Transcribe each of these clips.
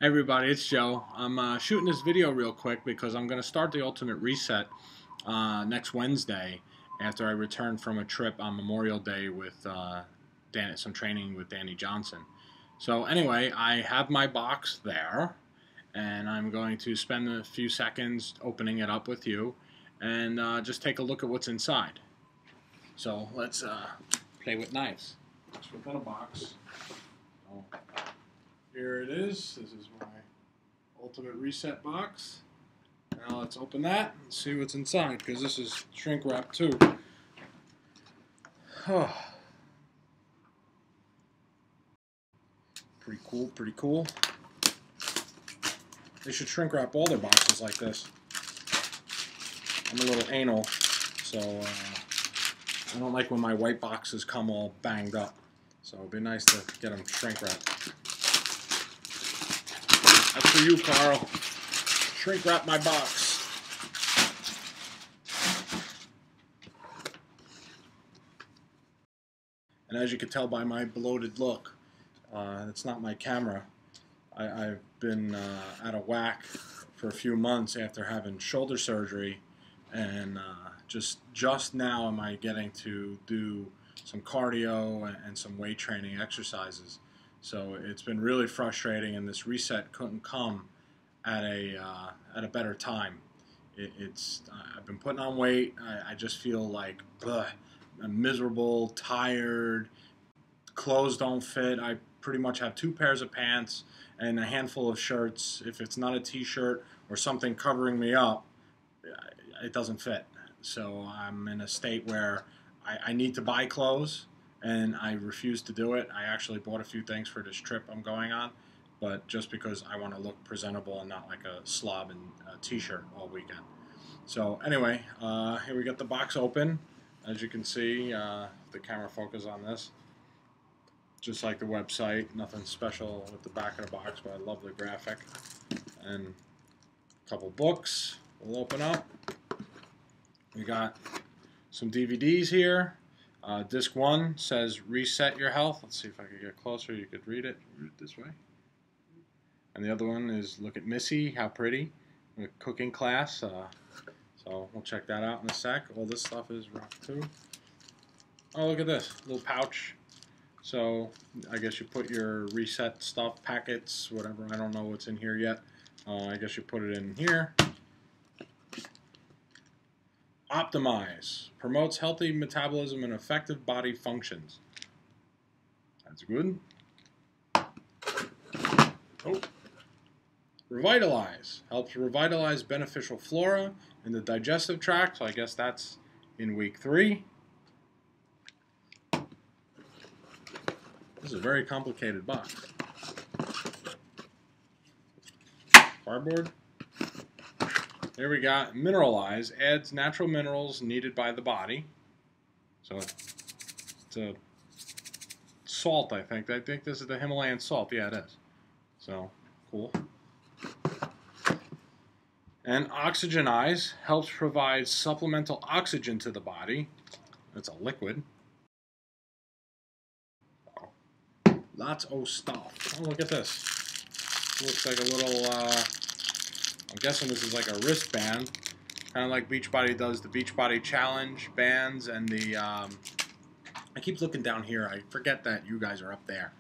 Hey everybody, it's Joe. I'm shooting this video real quick because I'm going to start the Ultimate Reset next Wednesday after I return from a trip on Memorial Day with some training with Danny Johnson. So anyway, I have my box there, and I'm going to spend a few seconds opening it up with you and just take a look at what's inside. So let's play with knives. It's within a box. So, here it is. This is my Ultimate Reset box. Now let's open that and see what's inside, because this is shrink wrap too. Pretty cool, pretty cool. They should shrink wrap all their boxes like this. I'm a little anal, so I don't like when my white boxes come all banged up. So it'd be nice to get them shrink wrapped. That's for you, Carl. Shrink wrap my box. And as you can tell by my bloated look, it's not my camera. I've been out of whack for a few months after having shoulder surgery, and just now am I getting to do some cardio and some weight training exercises. So it's been really frustrating, and this reset couldn't come at a better time. I've been putting on weight. I just feel like I'm miserable, tired. Clothes don't fit. I pretty much have 2 pairs of pants and a handful of shirts. If it's not a t-shirt or something covering me up, it doesn't fit. So I'm in a state where I need to buy clothes, and I refuse to do it. I actually bought a few things for this trip I'm going on, but just because I want to look presentable and not like a slob in a t-shirt all weekend. So anyway, here we got the box open. As you can see, the camera focus on this. Just like the website, nothing special with the back of the box, but I love the graphic. And a couple books we'll open up. We got some DVDs here. Disc 1 says Reset Your Health. Let's see if I can get closer. You could read it. Read it this way. And the other one is Look at Missy, How Pretty, a cooking class. So we'll check that out in a sec. All this stuff is wrapped too. Oh, look at this little pouch. So I guess you put your reset stuff, packets, whatever. I don't know what's in here yet. I guess you put it in here. Optimize. Promotes healthy metabolism and effective body functions. That's good. Oh. Revitalize. Helps revitalize beneficial flora in the digestive tract. So I guess that's in week 3. This is a very complicated box. Cardboard. Here we got Mineralize. Adds natural minerals needed by the body. So it's a salt, I think. I think this is the Himalayan salt. Yeah, it is. So, cool. And Oxygenize. Helps provide supplemental oxygen to the body. It's a liquid. Lots of stuff. Oh, look at this. Looks like a little, I'm guessing this is like a wristband. Kind of like Beachbody does the Beachbody Challenge bands and the, I keep looking down here. I forget that you guys are up there.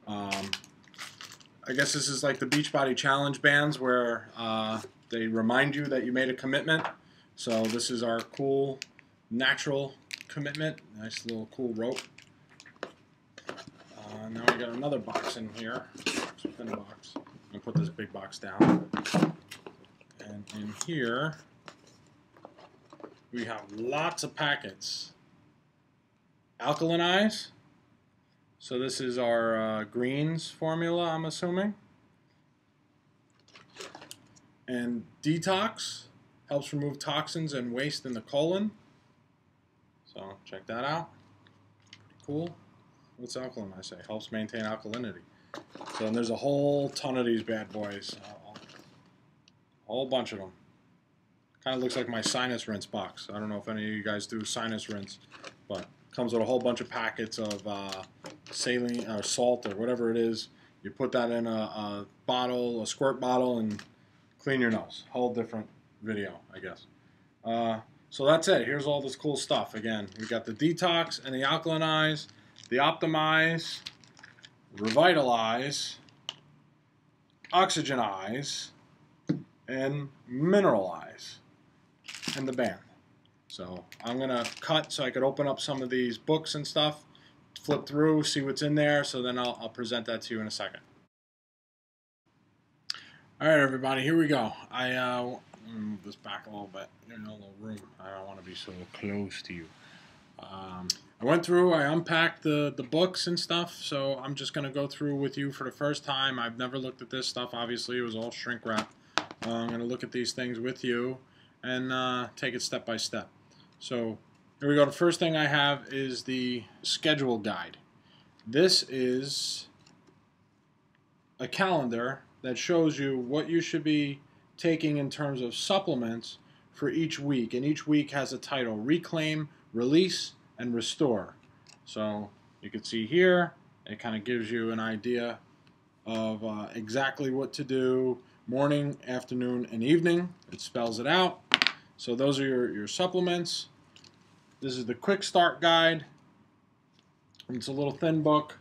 I guess this is like the Beachbody Challenge bands where they remind you that you made a commitment. So this is our cool, natural commitment. Nice little cool rope. Now we got another box in here. Box within a box. I'm going to put this big box down. And in here, we have lots of packets. Alkalinize. So this is our greens formula, I'm assuming. And Detox. Helps remove toxins and waste in the colon. So check that out. Pretty cool. What's alkaline, I say? Helps maintain alkalinity. So and there's a whole ton of these bad boys. A whole bunch of them. Kind of looks like my sinus rinse box. I don't know if any of you guys do sinus rinse, but comes with a whole bunch of packets of saline or salt or whatever it is You put that in a bottle, a squirt bottle, and clean your nose. Whole different video, I guess. So that's it. Here's all this cool stuff. Again, we got the detox and the alkalinize, the optimize, revitalize, oxygenize, and mineralize, and the band. So I'm gonna cut so I could open up some of these books and stuff, flip through, see what's in there. So then I'll present that to you in a second. All right, everybody, here we go. I'm gonna move this back a little bit. You're in a little room. I don't want to be so close to you. I went through, I unpacked the books and stuff, so I'm just going to go through with you for the first time. I've never looked at this stuff, obviously. It was all shrink wrap. I'm going to look at these things with you and take it step by step. So here we go. The first thing I have is the schedule guide. This is a calendar that shows you what you should be taking in terms of supplements for each week, and each week has a title: Reclaim, Release, and Restore. So you can see here, it kind of gives you an idea of exactly what to do morning, afternoon, and evening. It spells it out. So those are your supplements. This is the quick start guide. It's a little thin book.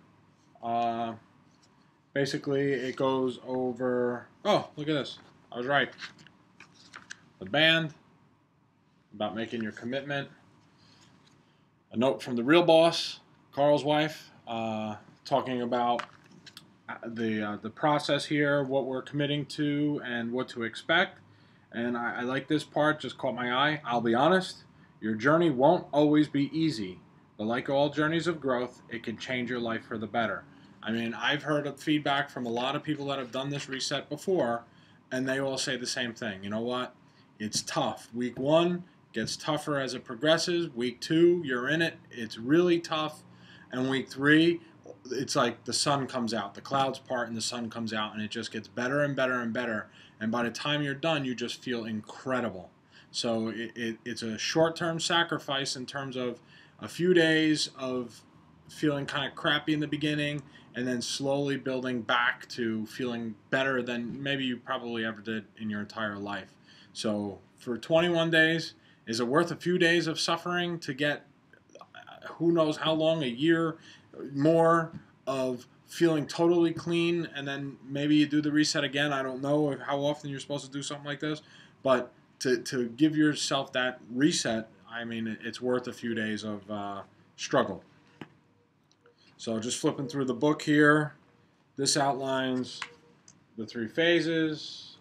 Basically, it goes over, oh, look at this. I was right. The band, about making your commitment. A note from the real boss, Carl's wife, talking about the process here, what we're committing to, and what to expect. And I like this part, just caught my eye. I'll be honest, your journey won't always be easy, but like all journeys of growth, it can change your life for the better. I mean, I've heard of feedback from a lot of people that have done this reset before, and they all say the same thing. You know what? It's tough. Week 1 gets tougher as it progresses. Week 2, you're in it. It's really tough. And week 3, it's like the sun comes out. The clouds part and the sun comes out, and it just gets better and better and better. And by the time you're done, you just feel incredible. So it's a short-term sacrifice in terms of a few days of feeling kind of crappy in the beginning, and then slowly building back to feeling better than maybe you probably ever did in your entire life. So for 21 days, is it worth a few days of suffering to get who knows how long, a year more of feeling totally clean, and then maybe you do the reset again? I don't know how often you're supposed to do something like this, but to give yourself that reset, I mean, it's worth a few days of struggle. So just flipping through the book here, this outlines the 3 phases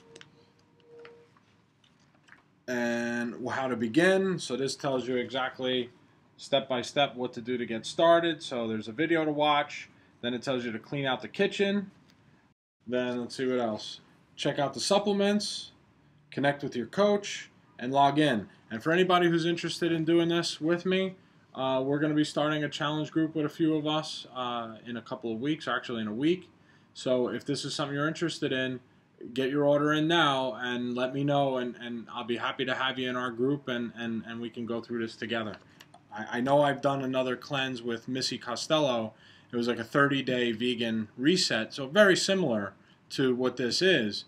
and how to begin. So this tells you exactly step by step what to do to get started. So there's a video to watch. Then it tells you to clean out the kitchen. Then let's see what else. Check out the supplements, connect with your coach, and log in. And for anybody who's interested in doing this with me, we're going to be starting a challenge group with a few of us in a couple of weeks, or actually in a week. So if this is something you're interested in, get your order in now and let me know, and I'll be happy to have you in our group, and we can go through this together. I know I've done another cleanse with Missy Costello. It was like a 30-day vegan reset, so very similar to what this is.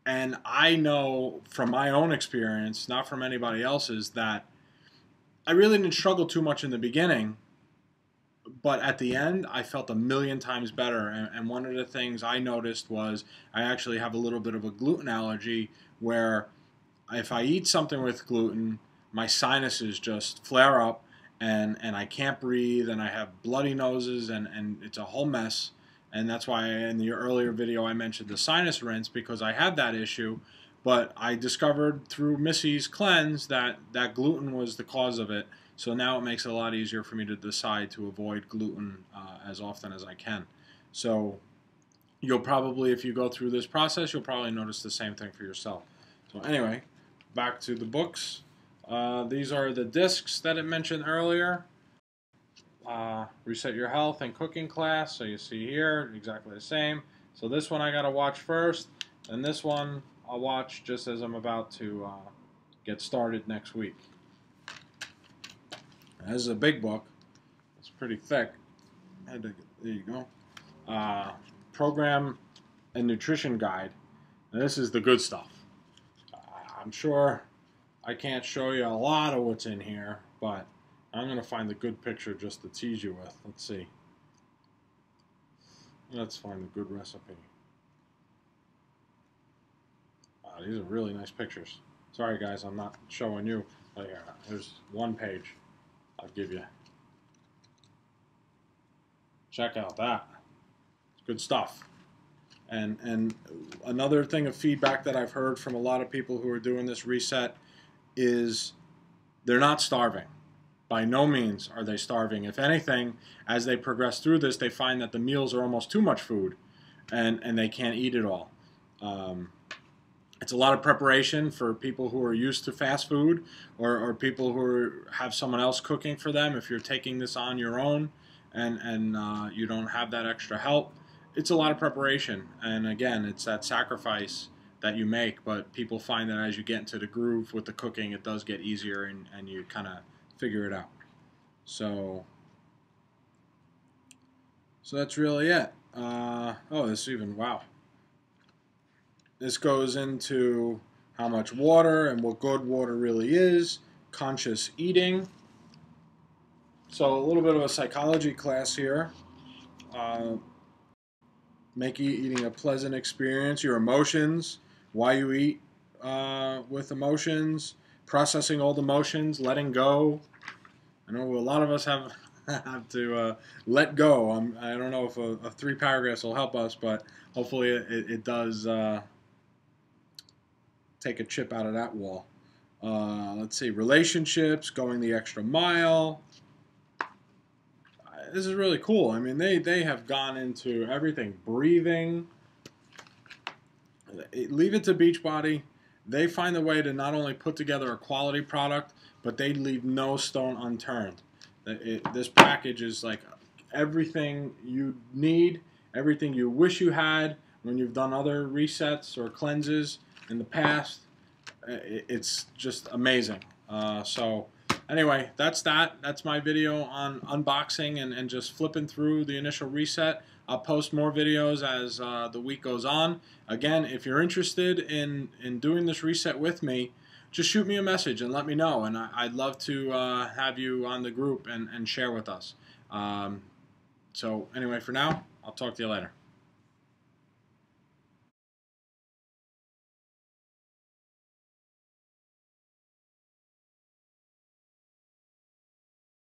And I know from my own experience, not from anybody else's, that I really didn't struggle too much in the beginning, but at the end, I felt a million times better. And one of the things I noticed was I actually have a little bit of a gluten allergy, where if I eat something with gluten, my sinuses just flare up, and I can't breathe, and I have bloody noses, and it's a whole mess. And that's why in the earlier video I mentioned the sinus rinse, because I had that issue. But I discovered through Missy's cleanse that gluten was the cause of it. So now it makes it a lot easier for me to decide to avoid gluten as often as I can. So you'll probably, if you go through this process, you'll probably notice the same thing for yourself. So anyway, back to the books. These are the discs that it mentioned earlier. Reset Your Health and Cooking Class. So you see here, exactly the same. So this one I got to watch first, and this one I'll watch just as I'm about to get started next week. This is a big book. It's pretty thick. There you go. program and nutrition guide. And this is the good stuff. I'm sure I can't show you a lot of what's in here, but I'm going to find the good picture just to tease you with. Let's see. Let's find the good recipe. Wow, these are really nice pictures. Sorry guys, I'm not showing you. Oh, yeah, here's one page I'll give you. Check out that. It's good stuff. And another thing of feedback that I've heard from a lot of people who are doing this reset is they're not starving. By no means are they starving. If anything, as they progress through this, they find that the meals are almost too much food, and they can't eat it all. It's a lot of preparation for people who are used to fast food, or people who have someone else cooking for them. If you're taking this on your own and you don't have that extra help, it's a lot of preparation. And again, it's that sacrifice that you make, but people find that as you get into the groove with the cooking, it does get easier, and you kind of figure it out. So that's really it. Oh, this even, wow. This goes into how much water and what good water really is, conscious eating. So a little bit of a psychology class here. Make eating a pleasant experience, your emotions, why you eat with emotions, processing old emotions, letting go. I know a lot of us have to let go. I don't know if a 3 paragraphs will help us, but hopefully it does take a chip out of that wall. Let's see, relationships, going the extra mile. This is really cool. I mean, they have gone into everything. Breathing. Leave it to Beachbody. They find a way to not only put together a quality product, but they leave no stone unturned. This package is like everything you need, everything you wish you had when you've done other resets or cleanses in the past. It's just amazing. So anyway, that's that. That's my video on unboxing and just flipping through the initial reset. I'll post more videos as the week goes on. Again, if you're interested in doing this reset with me, just shoot me a message and let me know. And I'd love to have you on the group and share with us. So anyway, for now, I'll talk to you later.